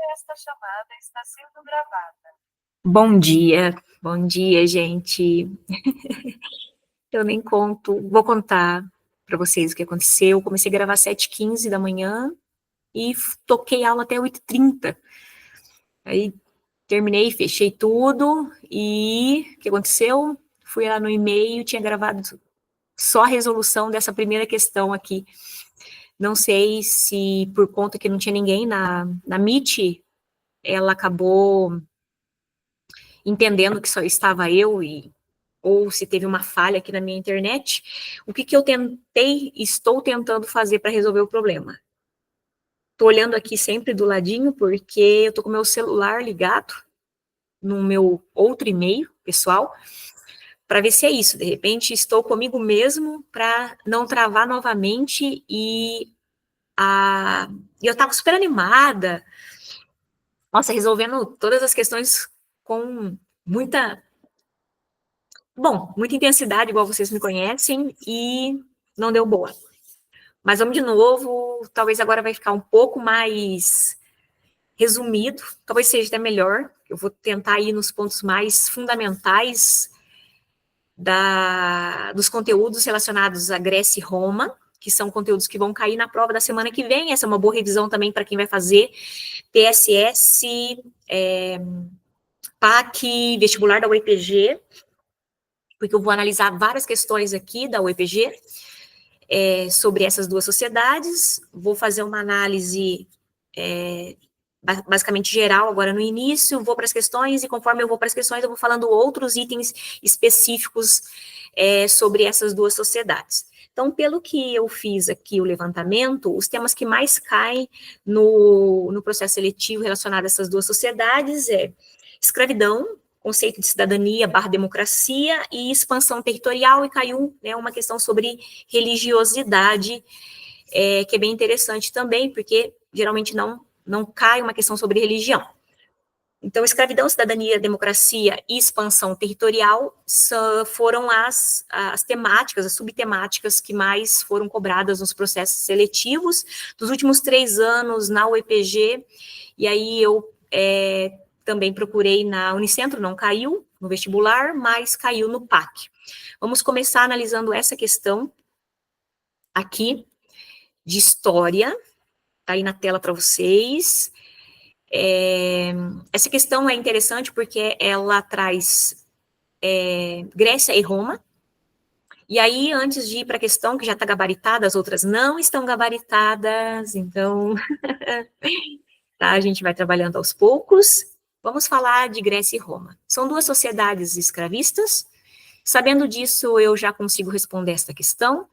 Esta chamada está sendo gravada. Bom dia, gente. Eu nem conto, vou contar para vocês o que aconteceu. Eu comecei a gravar às 7h15 da manhã e toquei aula até 8h30. Aí terminei, fechei tudo e o que aconteceu? Fui lá no e-mail, tinha gravado só a resolução dessa primeira questão aqui. Não sei se por conta que não tinha ninguém na Meet, ela acabou entendendo que só estava eu ou se teve uma falha aqui na minha internet. O que eu estou tentando fazer para resolver o problema? Estou olhando aqui sempre do ladinho, porque eu estou com o meu celular ligado no meu outro e-mail pessoal, para ver se é isso. De repente, estou comigo mesmo para não travar novamente eu estava super animada, nossa, resolvendo todas as questões com muita muita intensidade, igual vocês me conhecem, e não deu boa. Mas vamos de novo, talvez agora vai ficar um pouco mais resumido, talvez seja até melhor. Eu vou tentar ir nos pontos mais fundamentais dos conteúdos relacionados à Grécia e Roma, que são conteúdos que vão cair na prova da semana que vem. Essa é uma boa revisão também para quem vai fazer PSS, PAC, vestibular da UEPG, porque eu vou analisar várias questões aqui da UEPG, sobre essas duas sociedades. Vou fazer uma análise basicamente geral agora no início, vou para as questões, e conforme eu vou para as questões, eu vou falando outros itens específicos sobre essas duas sociedades. Então, pelo que eu fiz aqui o levantamento, os temas que mais caem no processo seletivo relacionado a essas duas sociedades é escravidão, conceito de cidadania / democracia e expansão territorial, e caiu uma questão sobre religiosidade, que é bem interessante também, porque geralmente não cai uma questão sobre religião. Então, escravidão, cidadania, democracia e expansão territorial foram as temáticas, as subtemáticas que mais foram cobradas nos processos seletivos dos últimos 3 anos na UEPG, e aí eu também procurei na Unicentro, não caiu no vestibular, mas caiu no PAC. Vamos começar analisando essa questão aqui de história, tá aí na tela para vocês. Essa questão é interessante porque ela traz Grécia e Roma, e aí, antes de ir para a questão que já está gabaritada, as outras não estão gabaritadas, então tá, a gente vai trabalhando aos poucos. Vamos falar de Grécia e Roma. São duas sociedades escravistas. Sabendo disso, eu já consigo responder esta questão.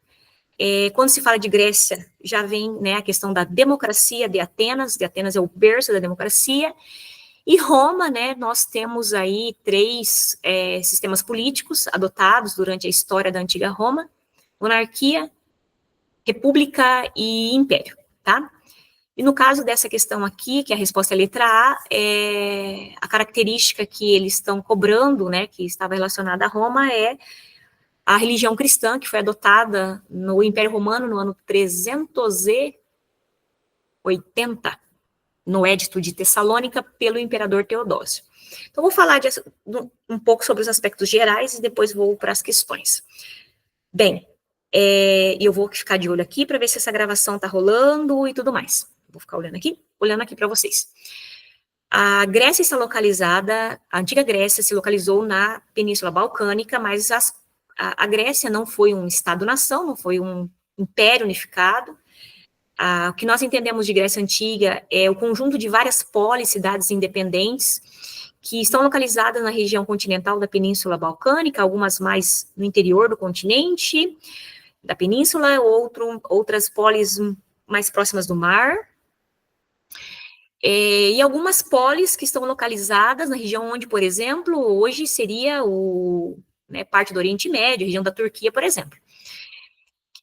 Quando se fala de Grécia, já vem a questão da democracia de Atenas é o berço da democracia, e Roma, nós temos aí 3 sistemas políticos adotados durante a história da antiga Roma: monarquia, república e império, tá? E no caso dessa questão aqui, que a resposta é a letra A, a característica que eles estão cobrando, que estava relacionada a Roma, é a religião cristã, que foi adotada no Império Romano no ano 380, no Édito de Tessalônica, pelo imperador Teodósio. Então, vou falar um pouco sobre os aspectos gerais e depois vou para as questões. Bem, eu vou ficar de olho aqui para ver se essa gravação está rolando e tudo mais. Vou ficar olhando aqui para vocês. A Grécia está localizada, a antiga Grécia se localizou na Península Balcânica, mas a Grécia não foi um Estado-nação, não foi um império unificado. O que nós entendemos de Grécia Antiga é o conjunto de várias polis, cidades independentes, que estão localizadas na região continental da Península Balcânica, algumas mais no interior do continente, da península, outras polis mais próximas do mar, e algumas polis que estão localizadas na região onde, por exemplo, hoje seria parte do Oriente Médio, a região da Turquia, por exemplo.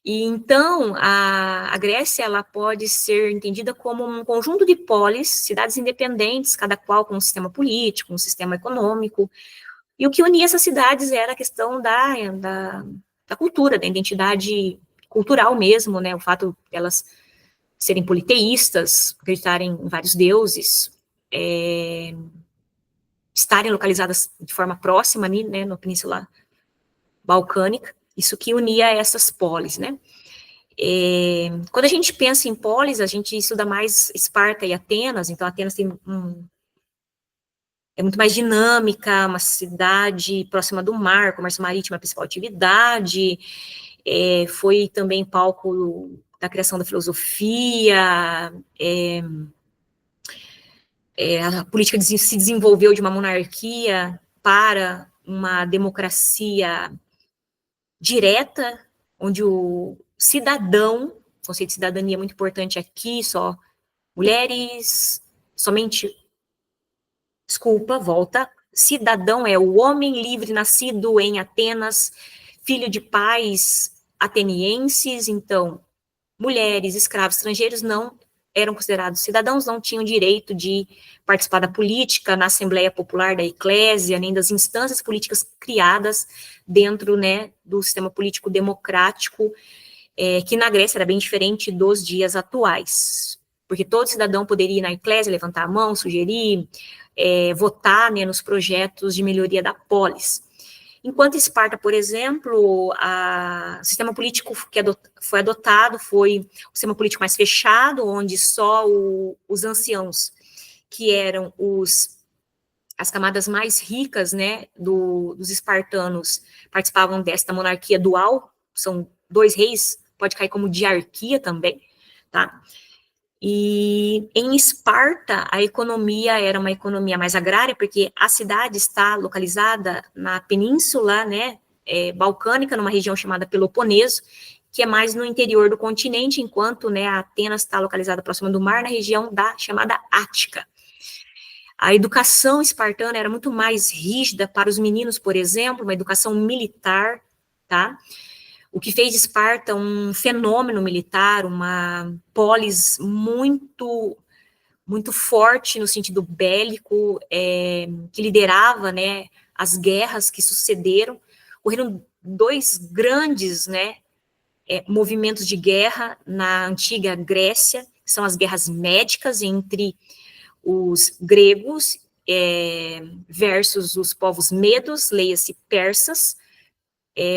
E então, a Grécia, ela pode ser entendida como um conjunto de polis, cidades independentes, cada qual com um sistema político, um sistema econômico, e o que unia essas cidades era a questão da cultura, da identidade cultural mesmo, o fato de elas serem politeístas, acreditarem em vários deuses, estarem localizadas de forma próxima ali, né, na Península Balcânica, isso que unia essas polis, né. Quando a gente pensa em polis, a gente estuda mais Esparta e Atenas, então Atenas é muito mais dinâmica, uma cidade próxima do mar, comércio marítimo é a principal atividade, foi também palco da criação da filosofia, a política se desenvolveu de uma monarquia para uma democracia direta, onde o cidadão, o conceito de cidadania é muito importante aqui, só mulheres, somente, desculpa, volta, cidadão é o homem livre nascido em Atenas, filho de pais atenienses, então, mulheres, escravos, estrangeiros não eram considerados cidadãos, não tinham direito de participar da política, na Assembleia Popular da Eclésia, nem das instâncias políticas criadas dentro, né, do sistema político democrático, que na Grécia era bem diferente dos dias atuais, porque todo cidadão poderia ir na Eclésia, levantar a mão, sugerir, votar, né, nos projetos de melhoria da polis. Enquanto Esparta, por exemplo, o sistema político que foi adotado foi um sistema político mais fechado, onde só os anciãos, que eram as camadas mais ricas, né, dos espartanos, participavam desta monarquia dual, são 2 reis, pode cair como diarquia também, tá? E em Esparta, a economia era uma economia mais agrária, porque a cidade está localizada na península, né, balcânica, numa região chamada Peloponeso, que é mais no interior do continente, enquanto, né, Atenas está localizada próxima do mar, na região chamada Ática. A educação espartana era muito mais rígida para os meninos, por exemplo, uma educação militar, tá? O que fez de Esparta um fenômeno militar, uma polis muito, muito forte no sentido bélico, que liderava, né, as guerras que sucederam. Ocorreram 2 grandes, né, movimentos de guerra na antiga Grécia, que são as guerras médicas entre os gregos versus os povos medos, leia-se persas.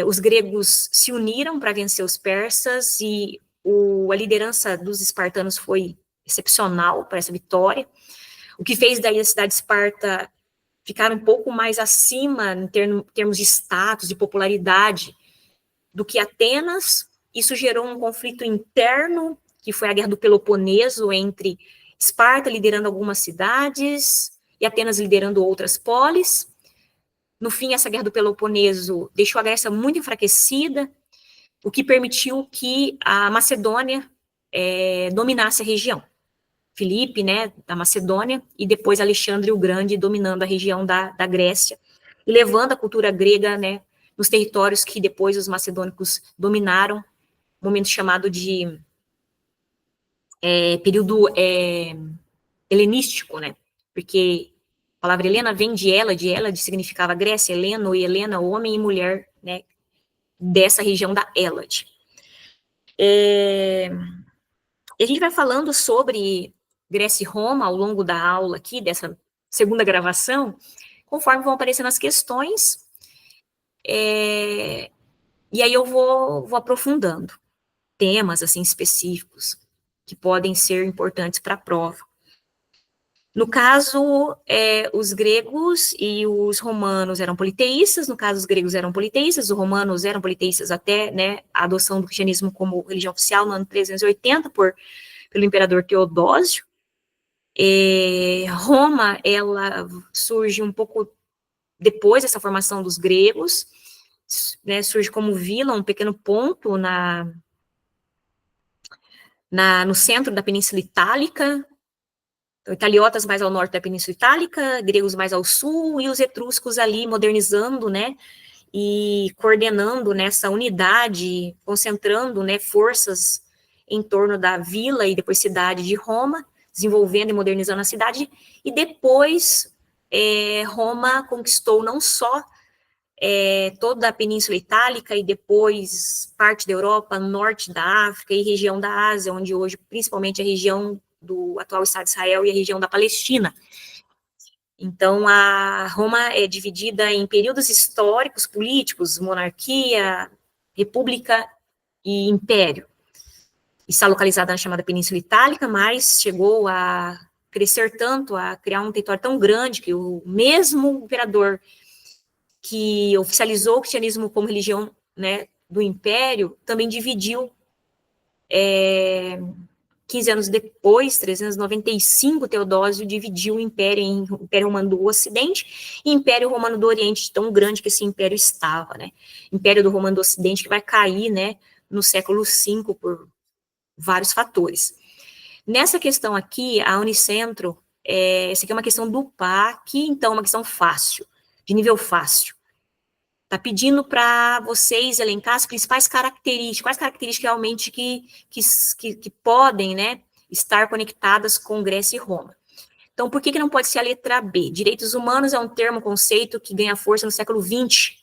Os gregos se uniram para vencer os persas e a liderança dos espartanos foi excepcional para essa vitória, o que fez daí a cidade de Esparta ficar um pouco mais acima em termos de status, de popularidade, do que Atenas. Isso gerou um conflito interno, que foi a Guerra do Peloponeso, entre Esparta liderando algumas cidades e Atenas liderando outras polis. No fim, essa Guerra do Peloponeso deixou a Grécia muito enfraquecida, o que permitiu que a Macedônia dominasse a região. Filipe, né, da Macedônia, e depois Alexandre o Grande dominando a região da Grécia, e levando a cultura grega, né, nos territórios que depois os macedônicos dominaram, momento chamado de período helenístico, né, porque a palavra Helena vem de Hélade significava Grécia, Heleno e Helena, homem e mulher, né, dessa região da Hélade. E a gente vai falando sobre Grécia e Roma ao longo da aula aqui, dessa segunda gravação, conforme vão aparecendo as questões, e aí eu vou aprofundando temas, assim, específicos, que podem ser importantes para a prova. No caso, os gregos e os romanos eram politeístas, no caso, os gregos eram politeístas, os romanos eram politeístas até, né, a adoção do cristianismo como religião oficial no ano 380 pelo imperador Teodósio. Roma, ela surge um pouco depois dessa formação dos gregos, né, surge como vila, um pequeno ponto no centro da Península Itálica. Então, italiotas mais ao norte da Península Itálica, gregos mais ao sul, e os etruscos ali modernizando, né, e coordenando nessa unidade, concentrando, né, forças em torno da vila e depois cidade de Roma, desenvolvendo e modernizando a cidade, e depois Roma conquistou não só toda a Península Itálica e depois parte da Europa, norte da África e região da Ásia, onde hoje principalmente a região do atual Estado de Israel e a região da Palestina. Então, a Roma é dividida em períodos históricos, políticos, monarquia, república e império. Está localizada na chamada Península Itálica, mas chegou a crescer tanto, a criar um território tão grande, que o mesmo imperador que oficializou o cristianismo como religião, né, do império, também dividiu 15 anos depois, 395, Teodósio dividiu o Império em Império Romano do Ocidente e Império Romano do Oriente, tão grande que esse império estava, né? Império do Romano do Ocidente que vai cair, né, no século V por vários fatores. Nessa questão aqui, a Unicentro, essa aqui é uma questão do PAC, então é uma questão fácil, de nível fácil. Está pedindo para vocês elencar as principais características, quais características realmente que podem, né, estar conectadas com Grécia e Roma. Então, por que não pode ser a letra B? Direitos humanos é um termo, conceito que ganha força no século XX.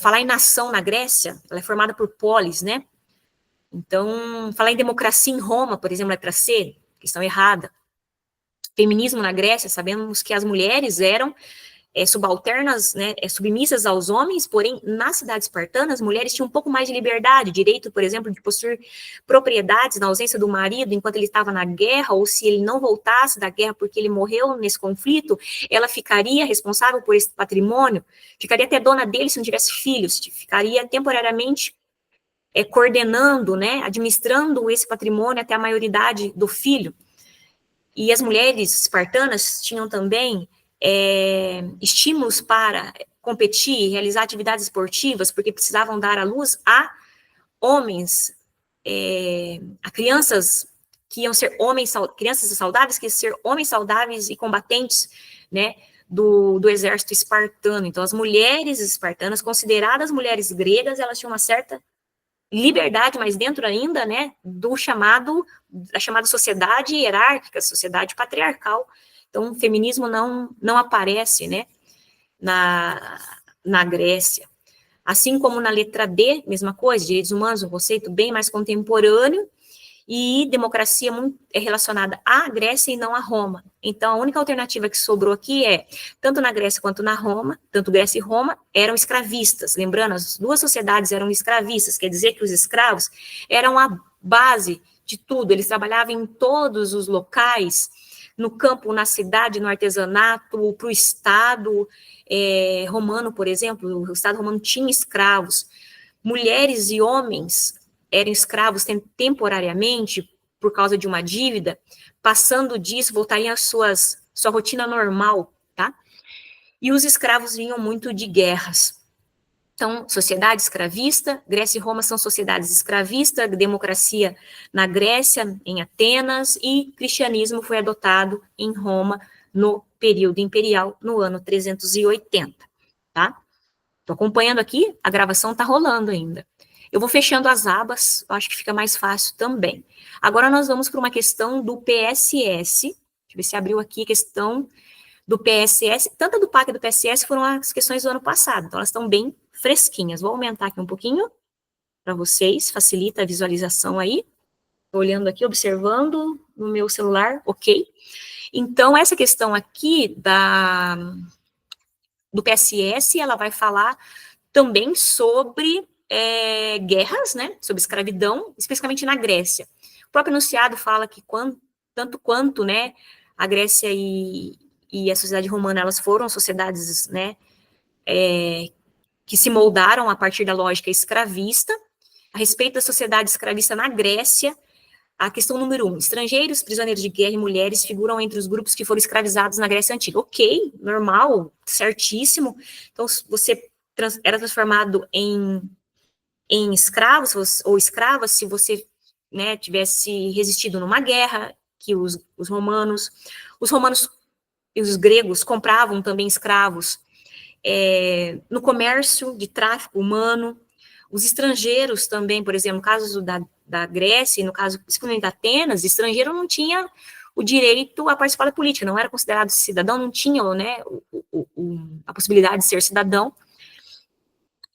Falar em nação na Grécia, ela é formada por polis, né? Então, falar em democracia em Roma, por exemplo, letra C, questão errada. Feminismo na Grécia, sabemos que as mulheres eram subalternas, né, submissas aos homens, porém, na cidade espartana, as mulheres tinham um pouco mais de liberdade, direito, por exemplo, de possuir propriedades na ausência do marido, enquanto ele estava na guerra, ou se ele não voltasse da guerra porque ele morreu nesse conflito, ela ficaria responsável por esse patrimônio, ficaria até dona dele se não tivesse filhos, ficaria temporariamente coordenando, né, administrando esse patrimônio até a maioridade do filho. E as mulheres espartanas tinham também estímulos para competir, realizar atividades esportivas, porque precisavam dar à luz a homens, a crianças que iam ser crianças saudáveis, que iam ser homens saudáveis e combatentes, né, do exército espartano. Então, as mulheres espartanas, consideradas mulheres gregas, elas tinham uma certa liberdade, mas dentro ainda, né, da chamada sociedade hierárquica, sociedade patriarcal. Então, o feminismo não aparece, né, na Grécia. Assim como na letra D, mesma coisa, direitos humanos, um conceito bem mais contemporâneo, e democracia é relacionada à Grécia e não a Roma. Então, a única alternativa que sobrou aqui tanto na Grécia quanto na Roma, tanto Grécia e Roma, eram escravistas. Lembrando, as duas sociedades eram escravistas, quer dizer que os escravos eram a base de tudo, eles trabalhavam em todos os locais, no campo, na cidade, no artesanato, para o Estado romano, por exemplo, o Estado romano tinha escravos. Mulheres e homens eram escravos temporariamente por causa de uma dívida, passando disso, voltariam à sua rotina normal, tá? E os escravos vinham muito de guerras. Então, sociedade escravista, Grécia e Roma são sociedades escravistas, democracia na Grécia, em Atenas, e cristianismo foi adotado em Roma no período imperial, no ano 380, tá? Estou acompanhando aqui, a gravação está rolando ainda. Eu vou fechando as abas, eu acho que fica mais fácil também. Agora nós vamos para uma questão do PSS, deixa eu ver se abriu aqui a questão do PSS, tanto do PAC e do PSS foram as questões do ano passado, então elas estão bem fresquinhas. Vou aumentar aqui um pouquinho para vocês, facilita a visualização aí. Estou olhando aqui, observando no meu celular, ok. Então, essa questão aqui do PSS, ela vai falar também sobre guerras, né, sobre escravidão, especificamente na Grécia. O próprio enunciado fala que tanto quanto, né, a Grécia e a sociedade romana, elas foram sociedades, né, que se moldaram a partir da lógica escravista. A respeito da sociedade escravista na Grécia, a questão número 1, estrangeiros, prisioneiros de guerra e mulheres figuram entre os grupos que foram escravizados na Grécia Antiga. Ok, normal, certíssimo. Então, você era transformado em escravos ou escravas se você, né, tivesse resistido numa guerra, que os romanos e os gregos compravam também escravos no comércio de tráfico humano. Os estrangeiros também, por exemplo, no caso da Grécia, e no caso, principalmente da Atenas, estrangeiro não tinha o direito a participar da política, não era considerado cidadão, não tinha, né, a possibilidade de ser cidadão.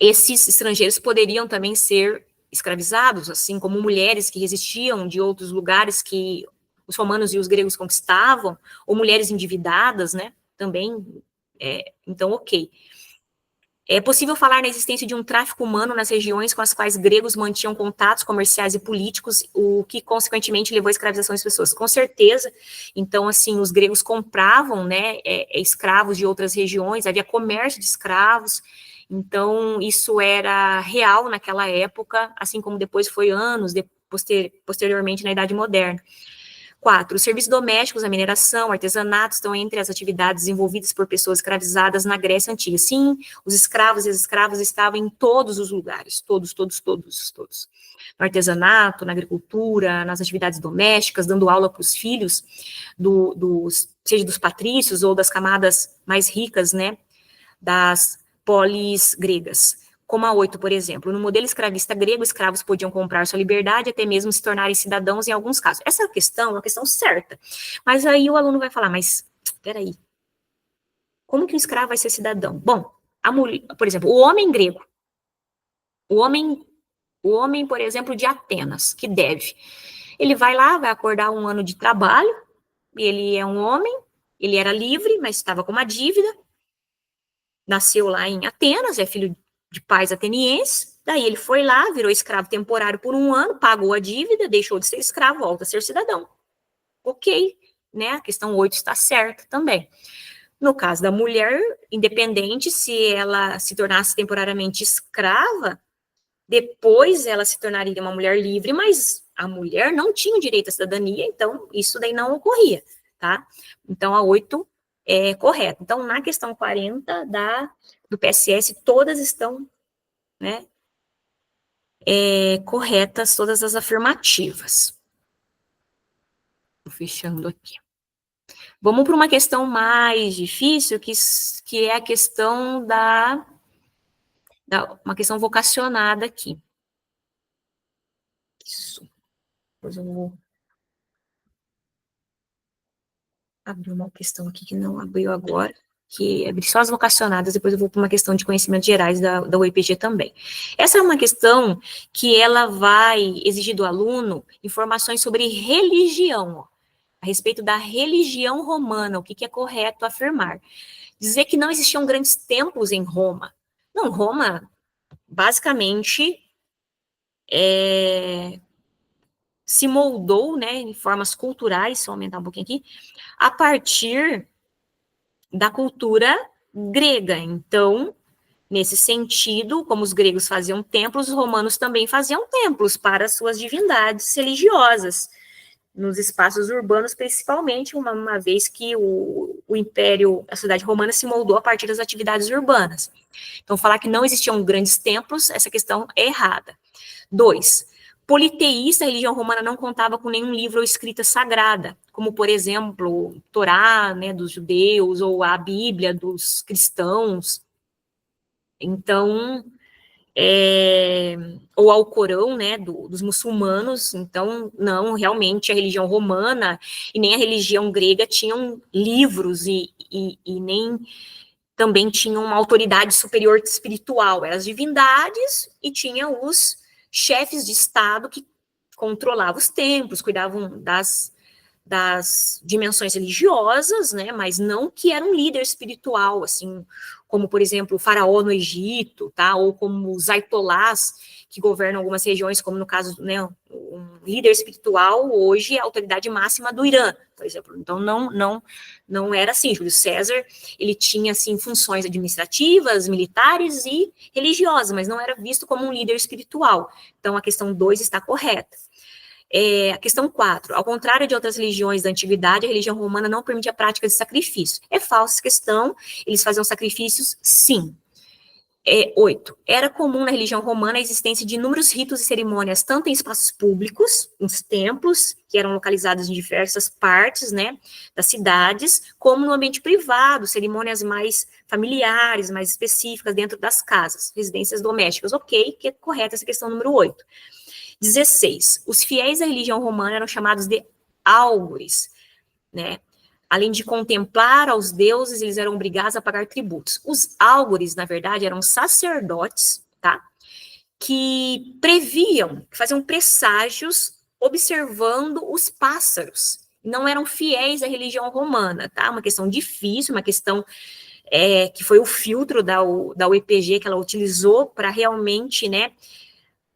Esses estrangeiros poderiam também ser escravizados, assim como mulheres que resistiam de outros lugares que os romanos e os gregos conquistavam, ou mulheres endividadas, né, também, então, ok. É possível falar na existência de um tráfico humano nas regiões com as quais gregos mantinham contatos comerciais e políticos, o que, consequentemente, levou à escravização das pessoas. Com certeza, então, assim, os gregos compravam, né, escravos de outras regiões, havia comércio de escravos, então, isso era real naquela época, assim como depois foi anos, posteriormente na Idade Moderna. 4. Os serviços domésticos, a mineração, artesanato estão entre as atividades desenvolvidas por pessoas escravizadas na Grécia Antiga. Sim, os escravos e as escravas estavam em todos os lugares, todos. No artesanato, na agricultura, nas atividades domésticas, dando aula para os filhos, seja dos patrícios ou das camadas mais ricas, né, das polis gregas. Como a 8, por exemplo, no modelo escravista grego, escravos podiam comprar sua liberdade, até mesmo se tornarem cidadãos em alguns casos. Essa questão é uma questão certa, mas aí o aluno vai falar, mas, peraí, como que um escravo vai ser cidadão? Bom, a mulher, por exemplo, o homem grego, o homem, por exemplo, de Atenas, que deve, ele vai lá, vai acordar um ano de trabalho, ele é um homem, ele era livre, mas estava com uma dívida, nasceu lá em Atenas, é filho de pais atenienses, daí ele foi lá, virou escravo temporário por um ano, pagou a dívida, deixou de ser escravo, volta a ser cidadão. Ok, né? A questão 8 está certa também. No caso da mulher independente, se ela se tornasse temporariamente escrava, depois ela se tornaria uma mulher livre, mas a mulher não tinha o direito à cidadania, então isso daí não ocorria, tá? Então a 8 é correta. Então, na questão 40 do PSS, todas estão, né, corretas, todas as afirmativas. Estou fechando aqui. Vamos para uma questão mais difícil, que é a questão uma questão vocacionada aqui. Isso. Depois eu vou abrir uma questão aqui que não abriu agora, que é só as vocacionadas, depois eu vou para uma questão de conhecimentos gerais da UEPG também. Essa é uma questão que ela vai exigir do aluno informações sobre religião, ó, a respeito da religião romana, o que é correto afirmar. Dizer que não existiam grandes templos em Roma. Não, Roma, basicamente, se moldou, né, em formas culturais, só aumentar um pouquinho aqui, a partir da cultura grega. Então, nesse sentido, como os gregos faziam templos, os romanos também faziam templos para suas divindades religiosas, nos espaços urbanos, principalmente, uma vez que o império, a sociedade romana se moldou a partir das atividades urbanas. Então, falar que não existiam grandes templos, essa questão é errada. 2. Politeísta, a religião romana não contava com nenhum livro ou escrita sagrada, como, por exemplo, Torá, né, dos judeus, ou a Bíblia dos cristãos. Então, ou ao Corão, né, dos muçulmanos. Então, não, realmente a religião romana e nem a religião grega tinham livros e nem também tinham uma autoridade superior espiritual. Eram as divindades e tinha os chefes de Estado que controlavam os templos, cuidavam das dimensões religiosas, né, mas não que era um líder espiritual, assim, como, por exemplo, o faraó no Egito, tá, ou como os aitolás, que governam algumas regiões, como no caso, né, um líder espiritual, hoje é a autoridade máxima do Irã, por exemplo. Então, não era assim. Júlio César, ele tinha, assim, funções administrativas, militares e religiosas, mas não era visto como um líder espiritual. Então, a questão 2 está correta. A questão 4, ao contrário de outras religiões da antiguidade, a religião romana não permite a prática de sacrifício. É falsa essa questão, eles faziam sacrifícios, sim. 8, era comum na religião romana a existência de inúmeros ritos e cerimônias, tanto em espaços públicos, nos templos, que eram localizados em diversas partes, né, das cidades, como no ambiente privado, cerimônias mais familiares, mais específicas dentro das casas, residências domésticas. Ok, que é correta essa questão número 8. 16. Os fiéis da religião romana eram chamados de álgures, né? Além de contemplar aos deuses, eles eram obrigados a pagar tributos. Os álgures, na verdade, eram sacerdotes, tá? Que previam, que faziam presságios observando os pássaros não eram fiéis à religião romana, tá? Uma questão difícil, uma questão que foi o filtro da UEPG que ela utilizou para realmente, né,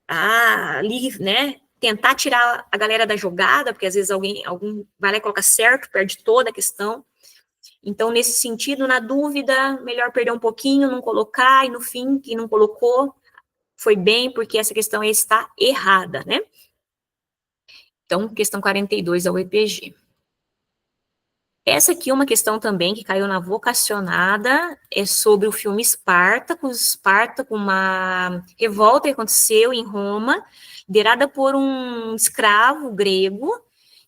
ali, né, tentar tirar a galera da jogada, porque às vezes algum vai lá e coloca certo, perde toda a questão. Então, nesse sentido, na dúvida, melhor perder um pouquinho, não colocar, e no fim, quem não colocou, foi bem, porque essa questão aí está errada, né? Então, questão 42 da UEPG. Essa aqui é uma questão também que caiu na vocacionada, é sobre o filme Espartacus. Espartacus, uma revolta que aconteceu em Roma, liderada por um escravo grego,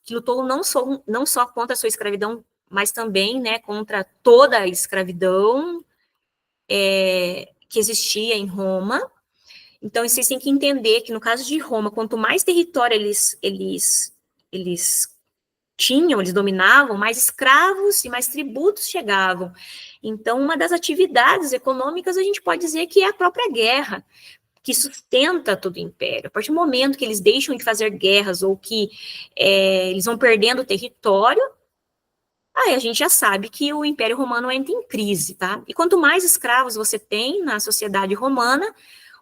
que lutou não só contra a sua escravidão, mas também, né, contra toda a escravidão que existia em Roma. Então, vocês têm que entender que, no caso de Roma, quanto mais território eles tinham, eles dominavam, mais escravos e mais tributos chegavam. Então, uma das atividades econômicas, a gente pode dizer que é a própria guerra, que sustenta todo o império. A partir do momento que eles deixam de fazer guerras ou que eles vão perdendo território, aí a gente já sabe que o Império Romano entra em crise, tá? E quanto mais escravos você tem na sociedade romana,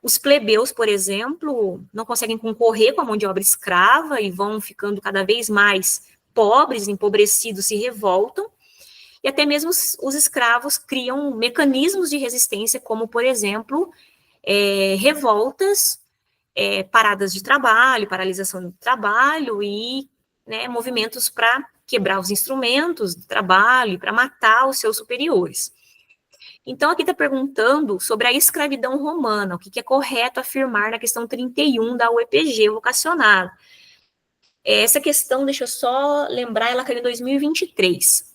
os plebeus, por exemplo, não conseguem concorrer com a mão de obra escrava e vão ficando cada vez mais pobres, empobrecidos, se revoltam, e até mesmo os escravos criam mecanismos de resistência, como, por exemplo, revoltas, paradas de trabalho, paralisação do trabalho e, né, movimentos para quebrar os instrumentos de trabalho, para matar os seus superiores. Então, aqui está perguntando sobre a escravidão romana, o que é correto afirmar na questão 31 da UEPG vocacionada. Essa questão, deixa eu só lembrar, ela caiu em 2023.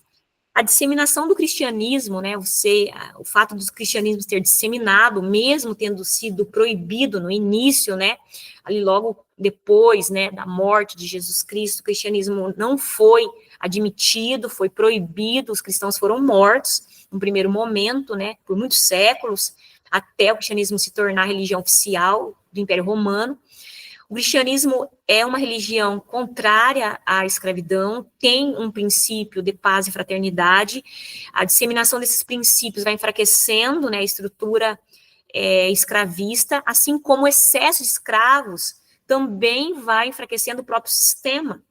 A disseminação do cristianismo, né, o fato do cristianismo ter disseminado, mesmo tendo sido proibido no início, né, ali logo depois, né, da morte de Jesus Cristo, o cristianismo não foi admitido, foi proibido, os cristãos foram mortos no primeiro momento, né, por muitos séculos, até o cristianismo se tornar a religião oficial do Império Romano. O cristianismo é uma religião contrária à escravidão, tem um princípio de paz e fraternidade. A disseminação desses princípios vai enfraquecendo, né, a estrutura escravista, assim como o excesso de escravos também vai enfraquecendo o próprio sistema.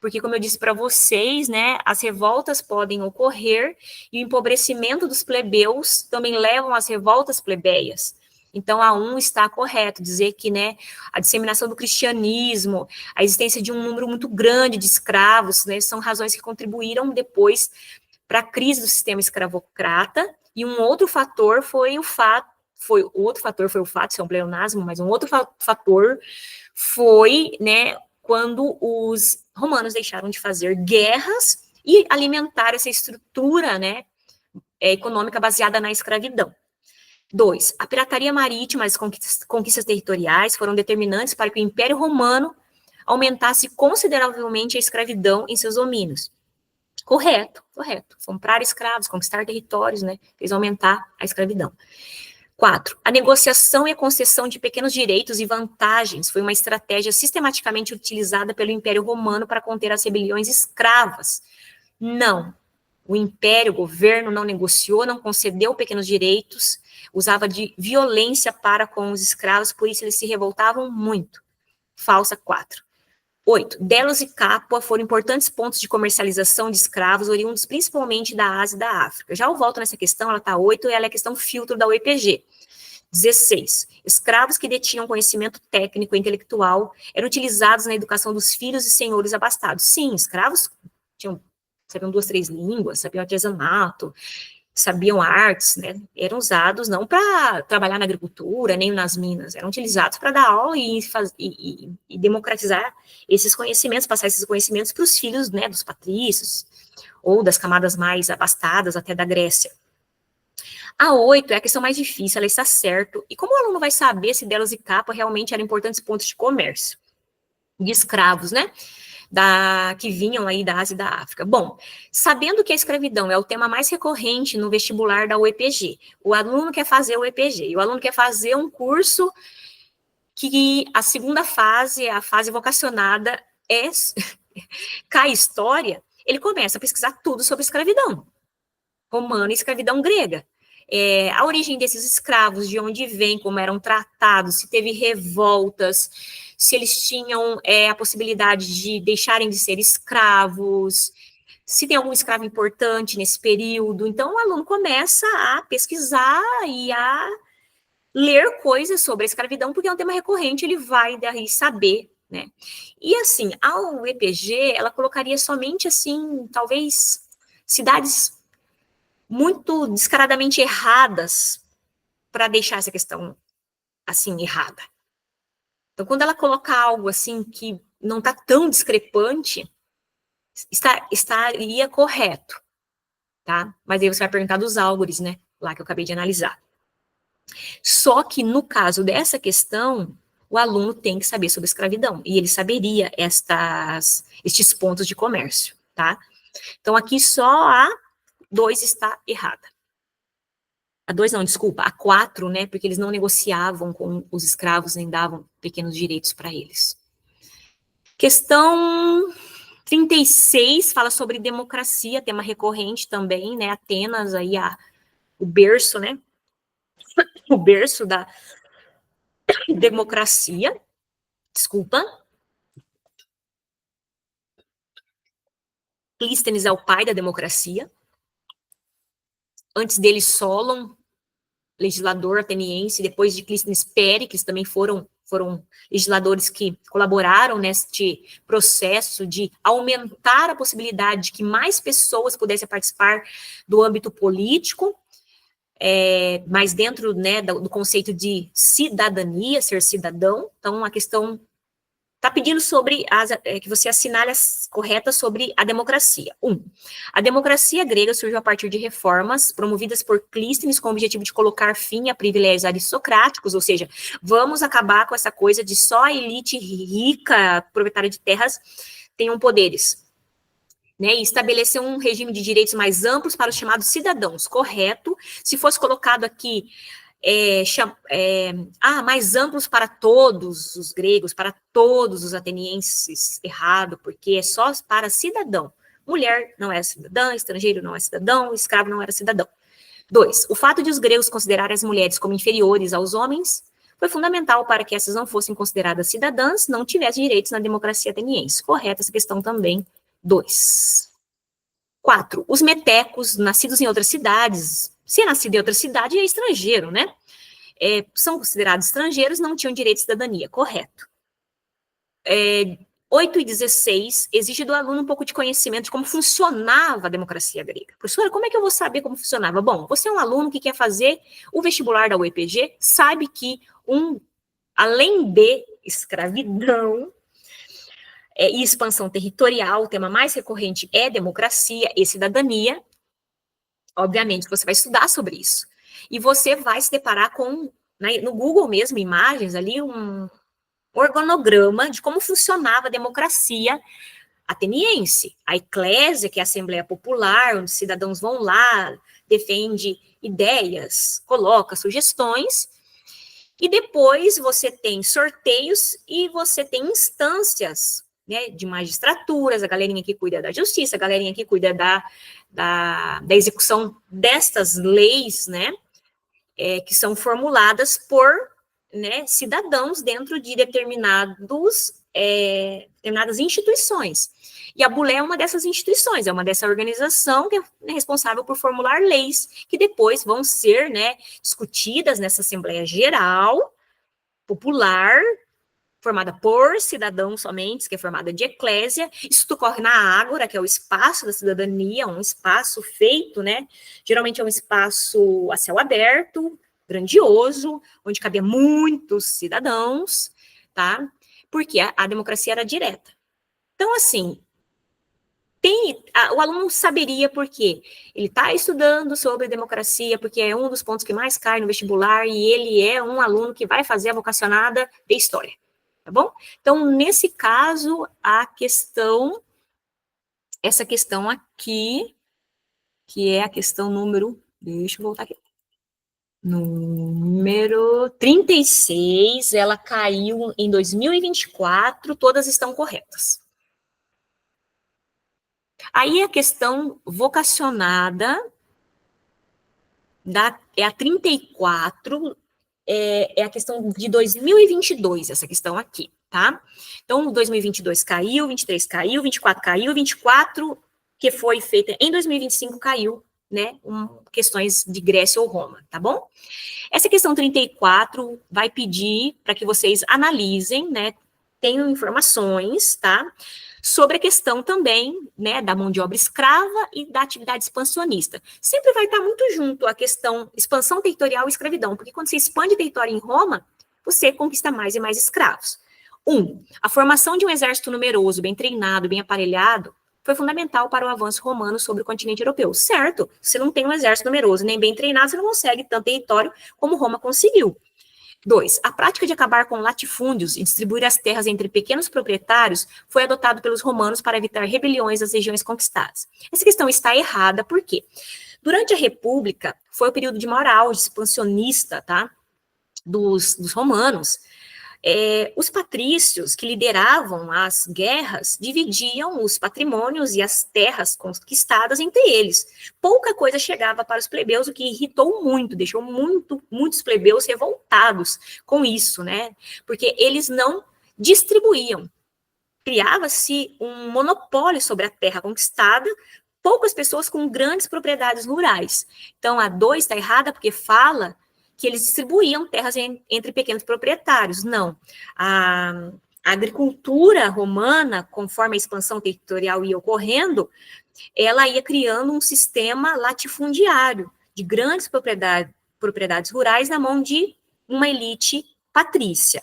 Porque, como eu disse para vocês, né, as revoltas podem ocorrer e o empobrecimento dos plebeus também levam às revoltas plebeias. Então, a está correto dizer que, né, a disseminação do cristianismo, a existência de um número muito grande de escravos, né, são razões que contribuíram depois para a crise do sistema escravocrata, e um outro fator foi o fato, isso é um pleonasmo, mas um outro fator foi, né, quando os romanos deixaram de fazer guerras e alimentar essa estrutura, né, econômica baseada na escravidão. 2. A pirataria marítima e as conquistas territoriais foram determinantes para que o Império Romano aumentasse consideravelmente a escravidão em seus domínios. Correto. Comprar escravos, conquistar territórios, né, fez aumentar a escravidão. 4. A negociação e a concessão de pequenos direitos e vantagens foi uma estratégia sistematicamente utilizada pelo Império Romano para conter as rebeliões escravas. Não. O Império, o governo, não negociou, não concedeu pequenos direitos, usava de violência para com os escravos, por isso eles se revoltavam muito. Falsa 4. 8. Delos e Capua foram importantes pontos de comercialização de escravos, oriundos principalmente da Ásia e da África. Já eu volto nessa questão, ela está 8, e ela é a questão filtro da UEPG. 16. Escravos que detinham conhecimento técnico e intelectual eram utilizados na educação dos filhos e senhores abastados. Sim, escravos sabiam 2, 3 línguas, sabiam artesanato, sabiam artes, né? Eram usados não para trabalhar na agricultura, nem nas minas, eram utilizados para dar aula e democratizar esses conhecimentos, passar esses conhecimentos para os filhos, né, dos patrícios, ou das camadas mais abastadas, até da Grécia. A 8 é a questão mais difícil, ela está certo. E como o aluno vai saber se Delos e Capua realmente eram importantes pontos de comércio de escravos, né? Que vinham aí da Ásia e da África. Bom, sabendo que a escravidão é o tema mais recorrente no vestibular da UEPG, o aluno quer fazer o UEPG, e o aluno quer fazer um curso que a fase vocacionada cai história, ele começa a pesquisar tudo sobre escravidão romana e escravidão grega. A origem desses escravos, de onde vêm, como eram tratados, se teve revoltas, se eles tinham a possibilidade de deixarem de ser escravos, se tem algum escravo importante nesse período. Então, o aluno começa a pesquisar e a ler coisas sobre a escravidão, porque é um tema recorrente, ele vai daí saber, né? E assim, a UEPG, ela colocaria somente, assim, talvez, cidades muito descaradamente erradas para deixar essa questão, assim, errada. Então, quando ela coloca algo, assim, que não está tão discrepante, estaria correto, tá? Mas aí você vai perguntar dos álgoritmos, né? Lá que eu acabei de analisar. Só que no caso dessa questão, o aluno tem que saber sobre escravidão, e ele saberia estes pontos de comércio, tá? Então, aqui só a 2 está errada. A 2 não, desculpa, a 4, né, porque eles não negociavam com os escravos, nem davam pequenos direitos para eles. Questão 36 fala sobre democracia, tema recorrente também, né, Atenas, aí o berço, né, o berço da democracia, desculpa. Clístenes é o pai da democracia. Antes dele, Solon, legislador ateniense, depois de Clístenes, Péricles, também foram legisladores que colaboraram neste processo de aumentar a possibilidade de que mais pessoas pudessem participar do âmbito político, mas dentro, né, do conceito de cidadania, ser cidadão. Então, a questão está pedindo sobre que você assinale as corretas sobre a democracia. 1. A democracia grega surgiu a partir de reformas promovidas por Clístenes com o objetivo de colocar fim a privilégios aristocráticos, ou seja, vamos acabar com essa coisa de só a elite rica, proprietária de terras, tenham poderes. Né, e estabelecer um regime de direitos mais amplos para os chamados cidadãos, correto? Se fosse colocado aqui mais amplos para todos os gregos, para todos os atenienses, errado, porque é só para cidadão. Mulher não é cidadã, estrangeiro não é cidadão, escravo não era cidadão. 2. O fato de os gregos considerarem as mulheres como inferiores aos homens foi fundamental para que essas não fossem consideradas cidadãs, não tivessem direitos na democracia ateniense. Correta essa questão também. 2. 4. Os metecos, nascidos em outras cidades, se é nascido em outra cidade, é estrangeiro, né? São considerados estrangeiros, não tinham direito de cidadania, correto. 8 e 16, exige do aluno um pouco de conhecimento de como funcionava a democracia grega. Professora, como é que eu vou saber como funcionava? Bom, você é um aluno que quer fazer o vestibular da UEPG, sabe que além de escravidão e expansão territorial, o tema mais recorrente é democracia e cidadania. Obviamente, você vai estudar sobre isso. E você vai se deparar com, no Google mesmo, imagens ali, um organograma de como funcionava a democracia ateniense. A eclésia, que é a Assembleia Popular, onde os cidadãos vão lá, defende ideias, coloca sugestões, e depois você tem sorteios e você tem instâncias, né, de magistraturas, a galerinha que cuida da justiça, a galerinha que cuida da execução destas leis, né, que são formuladas por, né, cidadãos dentro de determinadas instituições. E a Bulé é uma dessas instituições, é uma dessa organização que é responsável por formular leis que depois vão ser, né, discutidas nessa Assembleia Geral Popular, formada por cidadãos somente, que é formada de eclésia. Isso ocorre na Ágora, que é o espaço da cidadania, um espaço feito, né, geralmente é um espaço a céu aberto, grandioso, onde cabia muitos cidadãos, tá? Porque a democracia era direta. Então, assim, o aluno saberia por quê. Ele está estudando sobre democracia, porque é um dos pontos que mais cai no vestibular, e ele é um aluno que vai fazer a vocacionada de história, tá bom? Então, nesse caso, essa questão aqui, que é a questão número, deixa eu voltar aqui, número 36, ela caiu em 2024, todas estão corretas. Aí a questão vocacionada é a 34, é a questão de 2022, essa questão aqui, tá? Então, 2022 caiu, 23 caiu, 24 caiu, 24, que foi feita em 2025, caiu, né? Questões de Grécia ou Roma, tá bom? Essa questão 34 vai pedir para que vocês analisem, né? Tenham informações, tá? Sobre a questão também, né, da mão de obra escrava e da atividade expansionista. Sempre vai estar muito junto a questão expansão territorial e escravidão, porque quando você expande território em Roma, você conquista mais e mais escravos. A formação de um exército numeroso, bem treinado, bem aparelhado, foi fundamental para o avanço romano sobre o continente europeu. Certo, se não tem um exército numeroso nem bem treinado, você não consegue tanto território como Roma conseguiu. 2. A prática de acabar com latifúndios e distribuir as terras entre pequenos proprietários foi adotado pelos romanos para evitar rebeliões das regiões conquistadas. Essa questão está errada, por quê? Durante a República, foi o período de maior auge expansionista, tá? Dos romanos. Os patrícios que lideravam as guerras dividiam os patrimônios e as terras conquistadas entre eles. Pouca coisa chegava para os plebeus, o que irritou muito, deixou muitos plebeus revoltados com isso, né? Porque eles não distribuíam. Criava-se um monopólio sobre a terra conquistada, poucas pessoas com grandes propriedades rurais. Então, a 2 está errada porque fala que eles distribuíam terras entre pequenos proprietários. Não. A agricultura romana, conforme a expansão territorial ia ocorrendo, ela ia criando um sistema latifundiário de grandes propriedades rurais na mão de uma elite patrícia.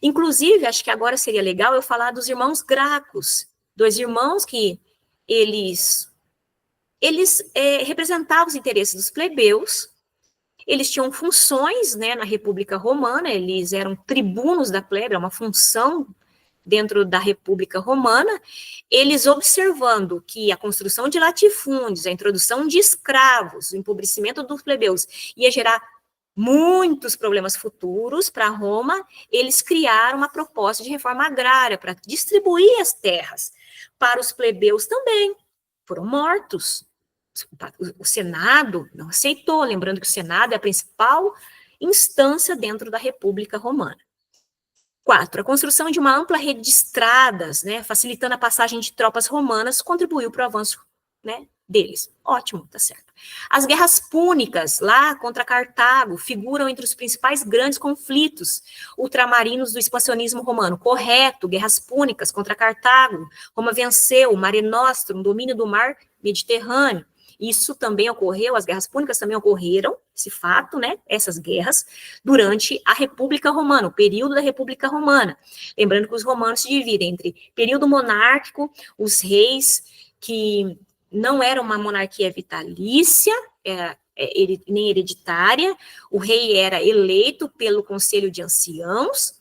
Inclusive, acho que agora seria legal eu falar dos irmãos Gracos, 2 irmãos que eles representavam os interesses dos plebeus. Eles tinham funções, né, na República Romana, eles eram tribunos da plebe, é uma função dentro da República Romana, eles observando que a construção de latifúndios, a introdução de escravos, o empobrecimento dos plebeus ia gerar muitos problemas futuros para Roma, eles criaram uma proposta de reforma agrária para distribuir as terras para os plebeus também. Foram mortos. O Senado não aceitou, lembrando que o Senado é a principal instância dentro da República Romana. 4. A construção de uma ampla rede de estradas, né, facilitando a passagem de tropas romanas, contribuiu para o avanço, né, deles. Ótimo, tá certo. As guerras púnicas, lá contra Cartago, figuram entre os principais grandes conflitos ultramarinos do expansionismo romano. Correto, guerras púnicas contra Cartago. Roma venceu, Mare Nostrum, domínio do mar Mediterrâneo. Isso também ocorreu, as guerras púnicas também ocorreram, esse fato, né, essas guerras, durante a República Romana, o período da República Romana. Lembrando que os romanos se dividem entre período monárquico, os que não era uma monarquia vitalícia, nem hereditária, o rei era eleito pelo conselho de anciãos,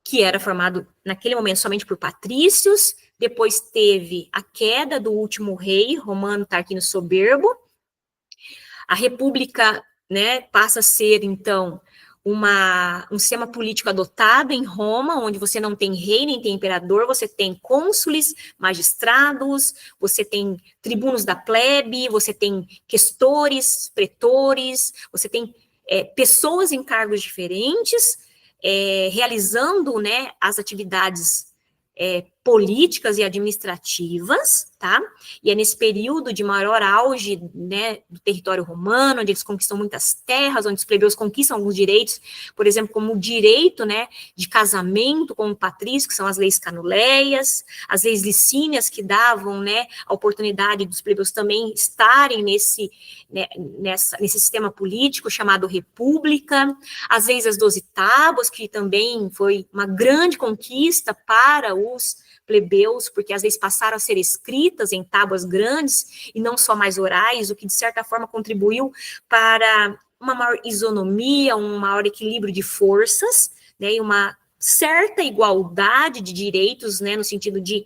que era formado naquele momento somente por patrícios. Depois teve a queda do último rei romano Tarquínio Soberbo. A república, né, passa a ser, então, um sistema político adotado em Roma, onde você não tem rei nem tem imperador, você tem cônsules, magistrados, você tem tribunos da plebe, você tem questores, pretores, você tem pessoas em cargos diferentes, realizando, né, as atividades políticas e administrativas, tá? E é nesse período de maior auge, né, do território romano, onde eles conquistam muitas terras, onde os plebeus conquistam alguns direitos, por exemplo, como o direito, né, de casamento com o patrício, que são as leis canuleias, as leis licínias, que davam, né, a oportunidade dos plebeus também estarem nesse sistema político chamado república, as leis das 12 tábuas, que também foi uma grande conquista para os plebeus, porque as leis passaram a ser escritas em tábuas grandes e não só mais orais, o que de certa forma contribuiu para uma maior isonomia, um maior equilíbrio de forças, né, e uma certa igualdade de direitos, né, no sentido de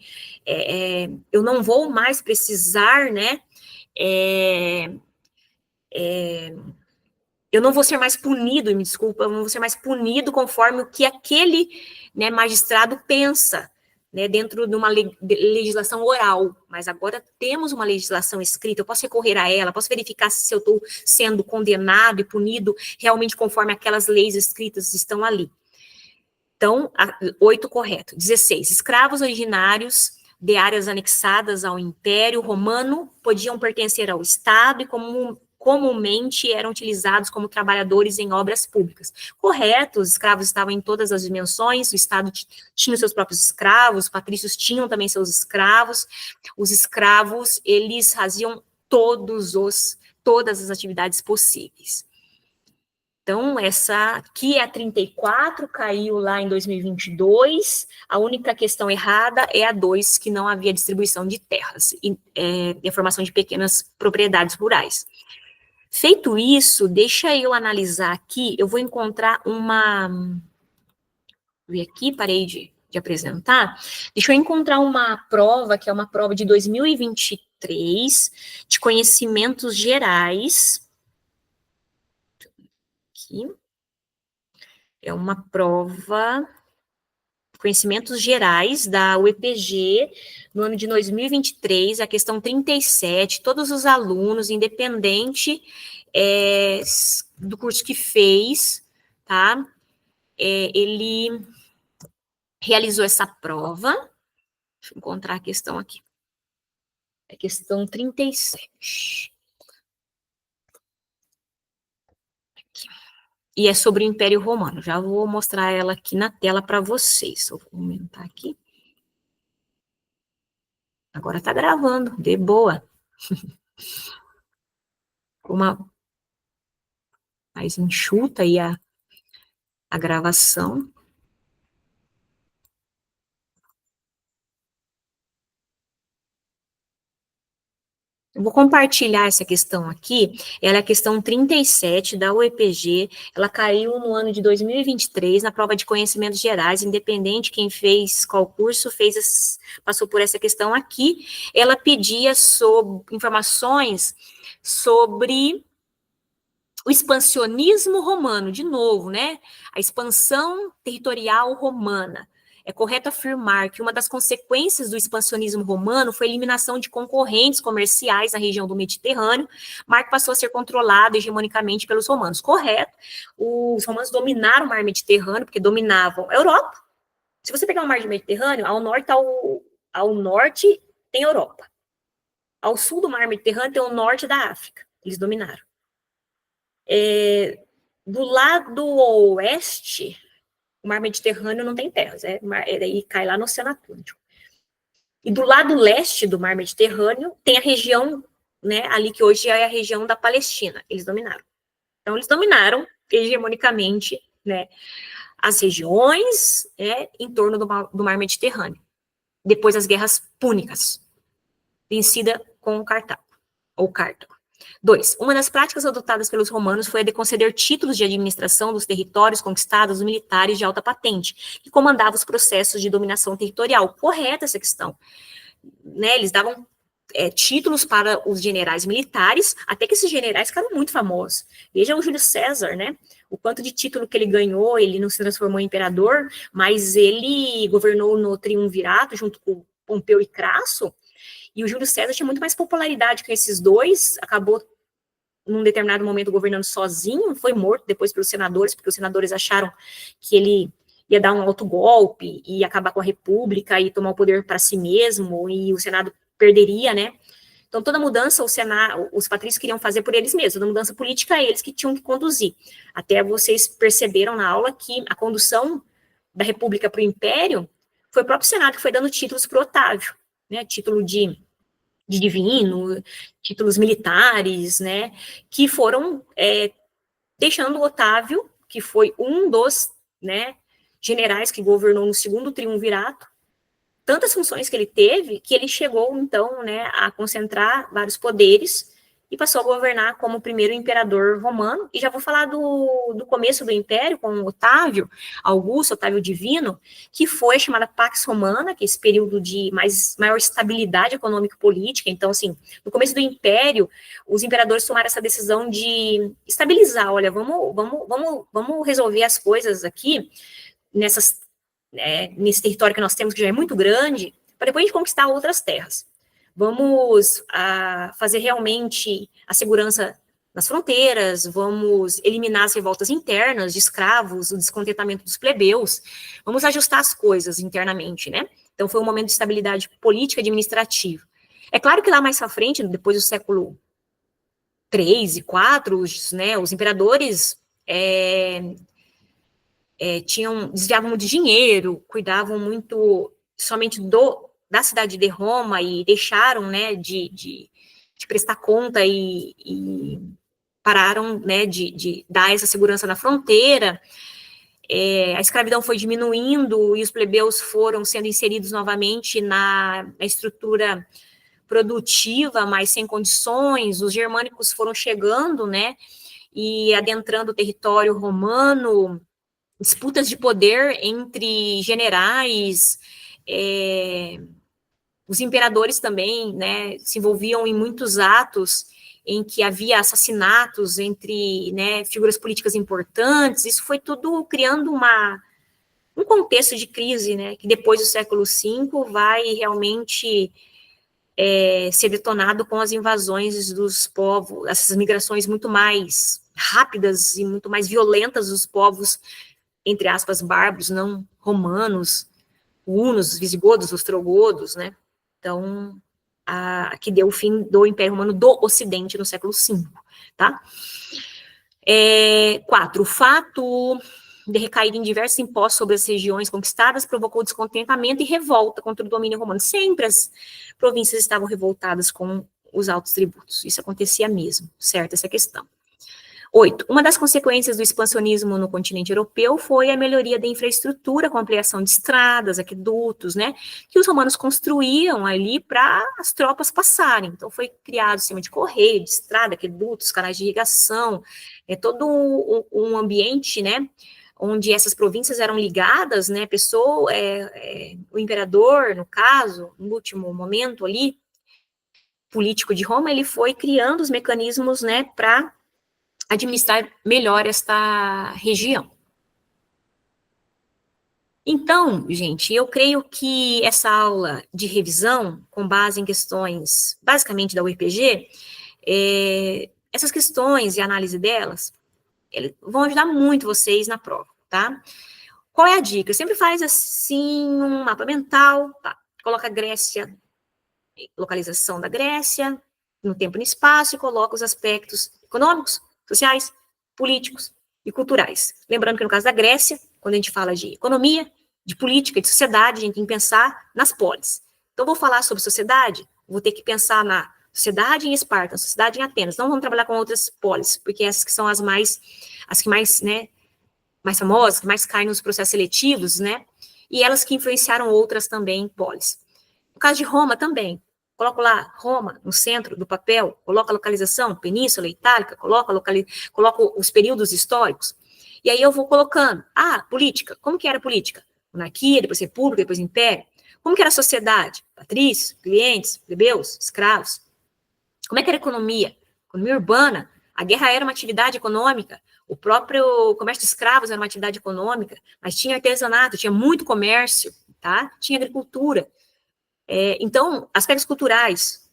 eu não vou mais precisar, né, eu não vou ser mais punido, me desculpa, eu não vou ser mais punido conforme o que aquele, né, magistrado pensa, né, dentro de uma legislação oral, mas agora temos uma legislação escrita, eu posso recorrer a ela, posso verificar se eu estou sendo condenado e punido realmente conforme aquelas leis escritas estão ali. Então, 8 correto. 16, escravos originários de áreas anexadas ao Império Romano podiam pertencer ao Estado e comumente eram utilizados como trabalhadores em obras públicas. Correto, os escravos estavam em todas as dimensões, o Estado tinha os seus próprios escravos, os patrícios tinham também seus escravos, os escravos, eles faziam todas as atividades possíveis. Então, essa aqui é a 34, caiu lá em 2022, a única questão errada é a 2, que não havia distribuição de terras, e formação de pequenas propriedades rurais. Feito isso, deixa eu analisar aqui, eu vou encontrar uma... Vi aqui, parei de apresentar. Deixa eu encontrar uma prova, que é uma prova de 2023, de conhecimentos gerais. Aqui. É uma prova... Conhecimentos gerais da UEPG, no ano de 2023, a questão 37, todos os alunos, independente do curso que fez, tá? Ele realizou essa prova. Deixa eu encontrar a questão aqui. É a questão 37. Aqui. E é sobre o Império Romano. Já vou mostrar ela aqui na tela para vocês. Vou aumentar aqui. Agora tá gravando, de boa. Uma mais enxuta aí a gravação. Eu vou compartilhar essa questão aqui, ela é a questão 37 da UEPG, ela caiu no ano de 2023, na prova de conhecimentos gerais, independente quem fez qual curso, passou por essa questão aqui, ela pedia informações sobre o expansionismo romano, de novo, né, a expansão territorial romana. É correto afirmar que uma das consequências do expansionismo romano foi a eliminação de concorrentes comerciais na região do Mediterrâneo. Mar passou a ser controlado hegemonicamente pelos romanos. Correto. Os romanos dominaram o mar Mediterrâneo, porque dominavam a Europa. Se você pegar o mar Mediterrâneo, ao norte tem a Europa. Ao sul do mar Mediterrâneo tem o norte da África. Eles dominaram. Do lado oeste, o mar Mediterrâneo não tem terras, daí cai lá no Oceano Atlântico. E do lado leste do mar Mediterrâneo tem a região, né, ali que hoje é a região da Palestina, eles dominaram. Então, eles dominaram hegemonicamente, né, as regiões em torno do mar Mediterrâneo. Depois das guerras púnicas, vencida com Cartago, ou Cartago. 2. Uma das práticas adotadas pelos romanos foi a de conceder títulos de administração dos territórios conquistados aos militares de alta patente, que comandavam os processos de dominação territorial. Correta essa questão. Né, eles davam títulos para os generais militares, até que esses generais ficaram muito famosos. Veja o Júlio César, né? O quanto de título que ele ganhou, ele não se transformou em imperador, mas ele governou no triunvirato junto com Pompeu e Crasso. E o Júlio César tinha muito mais popularidade que esses dois, acabou, num determinado momento, governando sozinho, foi morto depois pelos senadores, porque os senadores acharam que ele ia dar um autogolpe, e acabar com a república, e tomar o poder para si mesmo, e o Senado perderia, né? Então, toda mudança, os patrícios queriam fazer por eles mesmos, toda mudança política, eles que tinham que conduzir. Até vocês perceberam na aula que a condução da república para o império foi o próprio Senado que foi dando títulos para o Otávio, né? Título de divino, títulos militares, né, que foram deixando o Otávio, que foi um dos, né, generais que governou no segundo triunvirato, tantas funções que ele teve, que ele chegou, então, né, a concentrar vários poderes e passou a governar como primeiro imperador romano. E já vou falar do começo do império, com Otávio Augusto, Otávio Divino, que foi chamada Pax Romana, que é esse período de maior estabilidade econômica e política. Então, assim, no começo do império, os imperadores tomaram essa decisão de estabilizar, olha, vamos resolver as coisas aqui, nessas nesse território que nós temos, que já é muito grande, para depois a gente conquistar outras terras. Vamos fazer realmente a segurança nas fronteiras, vamos eliminar as revoltas internas de escravos, o descontentamento dos plebeus, vamos ajustar as coisas internamente, né? Então, foi um momento de estabilidade política e administrativa. É claro que lá mais à frente, depois do século III e IV, né, os imperadores desviavam muito de dinheiro, cuidavam muito somente da cidade de Roma e deixaram, né, de prestar conta e pararam, né, de dar essa segurança na fronteira. A escravidão foi diminuindo e os plebeus foram sendo inseridos novamente na estrutura produtiva, mas sem condições. Os germânicos foram chegando, né, e adentrando o território romano, disputas de poder entre generais, os imperadores também, né, se envolviam em muitos atos em que havia assassinatos entre, né, figuras políticas importantes. Isso foi tudo criando um contexto de crise, né, que depois do século V vai realmente ser detonado com as invasões dos povos, essas migrações muito mais rápidas e muito mais violentas dos povos, entre aspas, bárbaros, não romanos, hunos, visigodos, ostrogodos, né? Então, que deu o fim do Império Romano do Ocidente no século V, tá? 4. O fato de recair em diversos impostos sobre as regiões conquistadas provocou descontentamento e revolta contra o domínio romano. Sempre as províncias estavam revoltadas com os altos tributos. Isso acontecia mesmo, certo? Essa questão. 8. Uma das consequências do expansionismo no continente europeu foi a melhoria da infraestrutura, com ampliação de estradas, aquedutos, né, que os romanos construíam ali para as tropas passarem. Então, foi criado sistema de correio, de estrada, aquedutos, canais de irrigação, todo um ambiente, né, onde essas províncias eram ligadas, né, o imperador, no caso, no último momento ali, político de Roma, ele foi criando os mecanismos, né, para administrar melhor esta região. Então, gente, eu creio que essa aula de revisão, com base em questões, basicamente da UEPG, essas questões e a análise delas, vão ajudar muito vocês na prova, tá? Qual é a dica? Sempre faz, assim, um mapa mental, tá? Coloca a Grécia, localização da Grécia, no tempo e no espaço, e coloca os aspectos econômicos, sociais, políticos e culturais. Lembrando que no caso da Grécia, quando a gente fala de economia, de política, de sociedade, a gente tem que pensar nas polis. Então, vou falar sobre sociedade, vou ter que pensar na sociedade em Esparta, na sociedade em Atenas. Não vamos trabalhar com outras polis, porque essas que são as que mais, né, mais famosas, que mais caem nos processos seletivos, né, e elas que influenciaram outras também polis. No caso de Roma também, coloco lá Roma no centro do papel, coloco a localização, Península Itálica, coloco os períodos históricos, e aí eu vou colocando, política, como que era a política? Monarquia, depois república, depois império. Como que era a sociedade? Patrícios, clientes, plebeus, escravos. Como é que era a economia? Economia urbana, a guerra era uma atividade econômica, o próprio comércio de escravos era uma atividade econômica, mas tinha artesanato, tinha muito comércio, tá? Tinha agricultura. Então, aspectos culturais,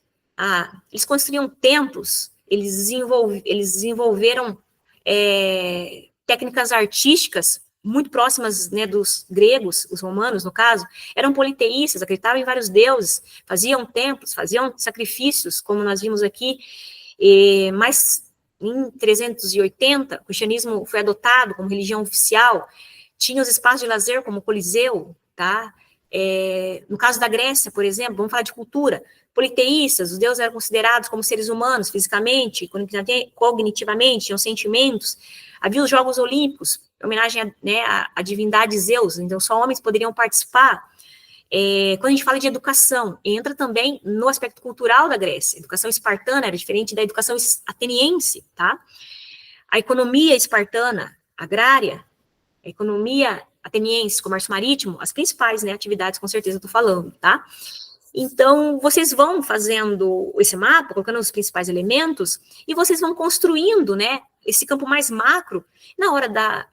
eles construíam templos, eles desenvolveram técnicas artísticas muito próximas, né, dos gregos, os romanos, no caso, eram politeístas, acreditavam em vários deuses, faziam templos, faziam sacrifícios, como nós vimos aqui, mas em 380, o cristianismo foi adotado como religião oficial, tinha os espaços de lazer, como o Coliseu, tá? No caso da Grécia, por exemplo, vamos falar de cultura, politeístas, os deuses eram considerados como seres humanos, fisicamente, cognitivamente, tinham sentimentos, havia os Jogos Olímpicos, em homenagem à divindade Zeus, então só homens poderiam participar. Quando a gente fala de educação, entra também no aspecto cultural da Grécia, a educação espartana era diferente da educação ateniense, tá? A economia espartana, agrária, a economia ateniense, comércio marítimo, as principais, né, atividades, com certeza, eu tô falando, tá? Então, vocês vão fazendo esse mapa, colocando os principais elementos, e vocês vão construindo, né, esse campo mais macro. Na hora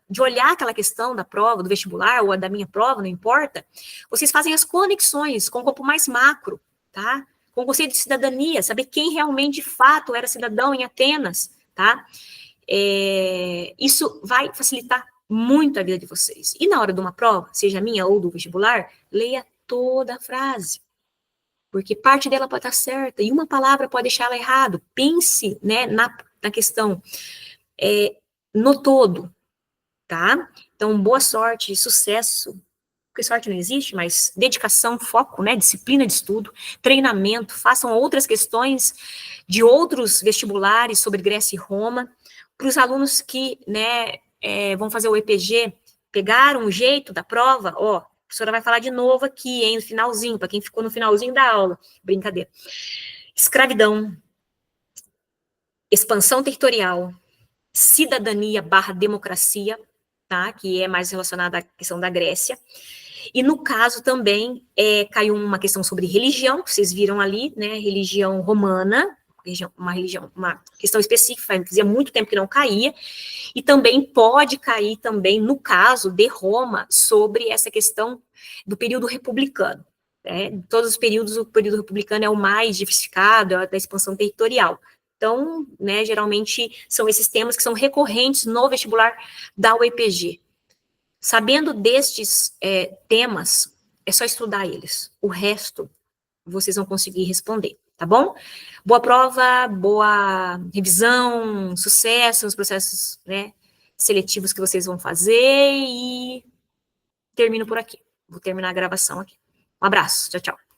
de olhar aquela questão da prova, do vestibular, ou da minha prova, não importa, vocês fazem as conexões com o campo mais macro, tá? Com o conceito de cidadania, saber quem realmente, de fato, era cidadão em Atenas, tá? Isso vai facilitar muito a vida de vocês. E na hora de uma prova, seja minha ou do vestibular, leia toda a frase. Porque parte dela pode estar certa e uma palavra pode deixar ela errado. Pense, né, na questão no todo, tá? Então, boa sorte, sucesso. Porque sorte não existe, mas dedicação, foco, né, disciplina de estudo, treinamento, façam outras questões de outros vestibulares sobre Grécia e Roma. Para os alunos que, né, vão fazer o EPG, pegaram o jeito da prova, ó, a professora vai falar de novo aqui, hein, no finalzinho, para quem ficou no finalzinho da aula. Brincadeira. Escravidão, expansão territorial, cidadania/democracia, tá, que é mais relacionada à questão da Grécia. E no caso também caiu uma questão sobre religião, que vocês viram ali, né, religião romana, uma questão específica, fazia muito tempo que não caía, e também pode cair também, no caso de Roma, sobre essa questão do período republicano. Né? Todos os períodos, o período republicano é o mais diversificado, é da expansão territorial. Então, né, geralmente são esses temas que são recorrentes no vestibular da UEPG. Sabendo destes temas, é só estudar eles. O resto, vocês vão conseguir responder, tá bom? Boa prova, boa revisão, sucesso nos processos, né, seletivos que vocês vão fazer e termino por aqui. Vou terminar a gravação aqui. Um abraço, tchau, tchau.